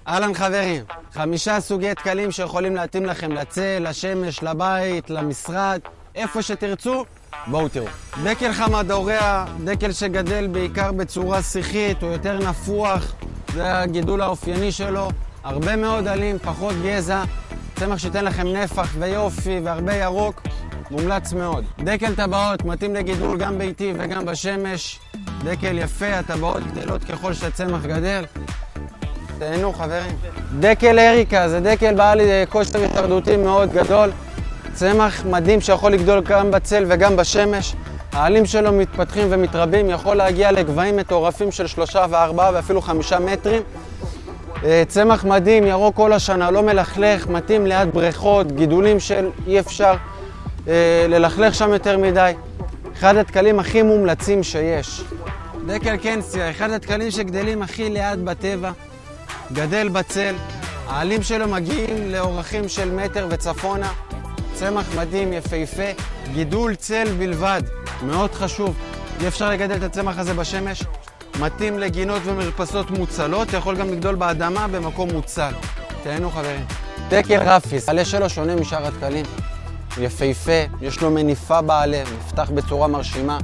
אהלן חברים, 5 סוגי תקלים שיכולים להתאים לכם לצל, לשמש, לבית, למשרד, איפה שתרצו, בואו תראו. דקל חמדורע, דקל שגדל בעיקר בצורה שיחית, הוא יותר נפוח, זה הגידול האופייני שלו, הרבה מאוד עלים, פחות גזע, צמח שייתן לכם נפח ויופי והרבה ירוק, מומלץ מאוד. דקל טבעות, מתאים לגידול גם ביתי וגם בשמש, דקל יפה, הטבעות גדלות ככל שהצמח גדל. תהנו חברים. דקל אריקה, זה דקל בעל כושר הישרדותי מאוד גדול. צמח מדהים שיכול לגדול גם בצל וגם בשמש. העלים שלו מתפתחים ומתרבים, יכול להגיע לגבהים מטורפים של 3 ו4 ואפילו 5 מטרים. צמח מדהים, ירוק כל השנה, לא מלכלך, מתאים ליד בריכות, גידולים של אי אפשר ללכלך שם יותר מדי. אחד התקלים הכי מומלצים שיש. דקל קנסיה, אחד התקלים שגדלים הכי ליד בטבע. גדל בצל, העלים שלו מגיעים לאורכים של מטר וצפונה, צמח מדהים, יפהפה, גידול צל בלבד, מאוד חשוב, אי אפשר לגדל את הצמח הזה בשמש, מתאים לגינות ומרפסות מוצלות, יכול גם לגדול באדמה במקום מוצל. תהנו חברים. דקל רפיס, העלה שלו שונה משאר התקלים, יפהפה, יש לו מניפה בעלה, נפתח בצורה מרשימה.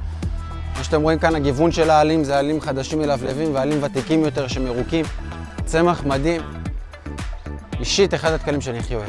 מה שאתם רואים כאן, הגיוון של העלים זה עלים חדשים מלבלבים ועלים ותיקים יותר שמרוקים. צמח מדהים, אישית אחד התקלים שאני הכי אוהב.